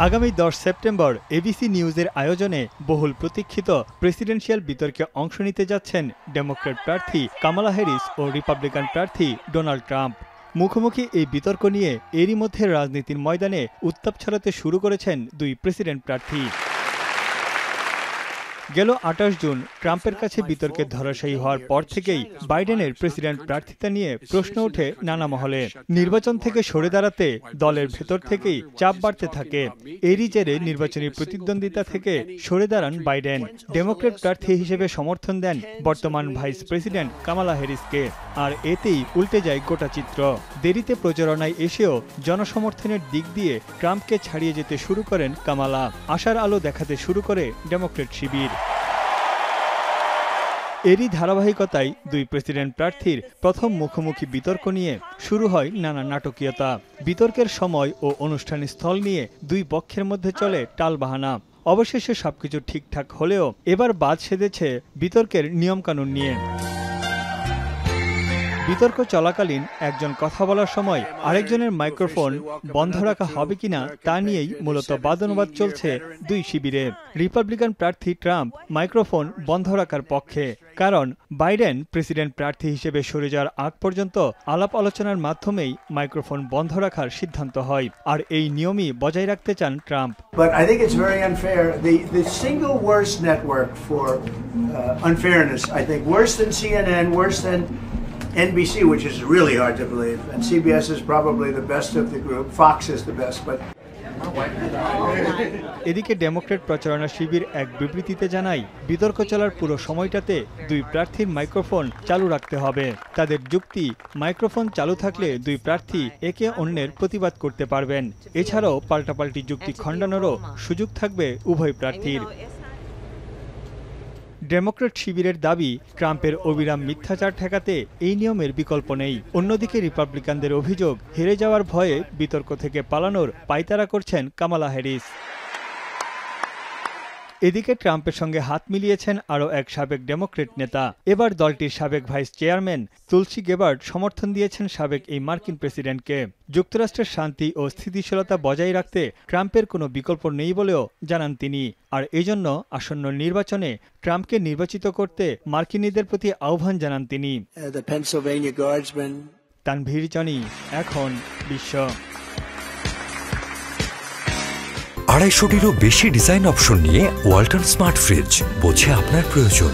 আগামী 10 September ABC নিউজের আয়োজনে বহুল প্রতীক্ষিত প্রেসিডেন্সিয়াল বিতর্কে অংশ নিতে যাচ্ছেন ডেমোক্র্যাট প্রার্থী কামালা হ্যারিস ও রিপাবলিকান প্রার্থী ডোনাল্ড ট্রাম্প। মুখোমুখি এই বিতর্ক নিয়ে এরই মধ্যে রাজনীতির ময়দানে উত্তাপ ছড়াতে শুরু করেছেন দুই প্রেসিডেন্ট প্রার্থী। গেল 28 জুন ট্রাম্পের কাছে বিতর্কে ধরাশায়ী হওয়ার পর থেকেই বাইডেনের প্রেসিডেন্ট প্রার্থিতা নিয়ে প্রশ্ন ওঠে নানা মহলে। নির্বাচন থেকে সরে দাঁড়াতে দলের ভেতর থেকেই চাপ বাড়তে থাকে। এরই জেরে নির্বাচনী প্রতিদ্বন্দ্বিতা থেকে সরে দাঁড়ান বাইডেন। ডেমোক্র্যাট প্রার্থী হিসেবে সমর্থন দেন বর্তমান ভাইস প্রেসিডেন্ট কামালা হ্যারিসকে। আর এতেই উল্টে যায় গোটা চিত্র। দেরিতে প্রচারণায় এসেও জনসমর্থনের দিক দিয়ে ট্রাম্পকে ছাড়িয়ে যেতে শুরু করেন কামালা। আশার আলো দেখাতে শুরু করে ডেমোক্র্যাট শিবির। এরই ধারাবাহিকতায় দুই প্রেসিডেন্ট প্রার্থীর প্রথম মুখোমুখি বিতর্ক নিয়ে শুরু হয় নানা নাটকীয়তা। বিতর্কের সময় ও অনুষ্ঠান স্থল নিয়ে দুই পক্ষের মধ্যে চলে টালবাহানা। অবশেষে সবকিছু ঠিকঠাক হলেও এবার বাদ সেধেছে বিতর্কের নিয়মকানুন নিয়ে। বিতর্ক চলাকালীন একজন কথা বলার সময় আরেকজনের মাইক্রোফোন বন্ধ রাখা হবে কিনা তা নিয়েই মূলত বাদানুবাদ চলছে দুই শিবিরে। রিপাবলিকান প্রার্থী ট্রাম্প মাইক্রোফোন বন্ধ রাখার পক্ষে, কারণ বাইডেন প্রেসিডেন্ট প্রার্থী হিসেবে সরে যাওয়ার আগ পর্যন্ত আলাপ আলোচনার মাধ্যমেই মাইক্রোফোন বন্ধ রাখার সিদ্ধান্ত হয়। আর এই নিয়মই বজায় রাখতে চান Trump. But I think it's very unfair. The single worst network for unfairness, I think, worse than CNN, worse than NBC, which is really hard to believe, and CBS is probably the best of the group. Fox is the best, but এদিকে Democrat প্রচারণা শিবির এক বিবৃতিতে জানায়, বিতর্ক চলার পুরো সময়টাতে দুই প্রার্থীর মাইক্রোফোন চালু রাখতে হবে। তাদের যুক্তি, মাইক্রোফোন চালু থাকলে দুই প্রার্থী একে অন্যের প্রতিবাদ করতে পারবেন। এছাড়াও পাল্টাপাল্টি যুক্তি খণ্ডানোরও সুযোগ থাকবে উভয় প্রার্থীর। ডেমোক্র্যাট শিবিরের দাবি, ট্রাম্পের অবিরাম মিথ্যাচার ঠেকাতে এই নিয়মের বিকল্প নেই। অন্যদিকে রিপাবলিকানদের অভিযোগ, হেরে যাওয়ার ভয়ে বিতর্ক থেকে পালানোর পায়তারা করছেন কামালা হ্যারিস। এদিকে ট্রাম্পের সঙ্গে হাত মিলিয়েছেন আরও এক সাবেক ডেমোক্র্যাট নেতা। এবার দলটির সাবেক ভাইস চেয়ারম্যান তুলসি গেবার্ড সমর্থন দিয়েছেন সাবেক এই মার্কিন প্রেসিডেন্টকে। যুক্তরাষ্ট্রের শান্তি ও স্থিতিশীলতা বজায় রাখতে ট্রাম্পের কোনো বিকল্প নেই বলেও জানান তিনি। আর এজন্য আসন্ন নির্বাচনে ট্রাম্পকে নির্বাচিত করতে মার্কিনীদের প্রতি আহ্বান জানান তিনি। তানভীর জনি, এখন বিশ্ব। 250-টিরও বেশি ডিজাইন অপশন নিয়ে ওয়ালটন স্মার্ট ফ্রিজ, বোঝে আপনার প্রয়োজন।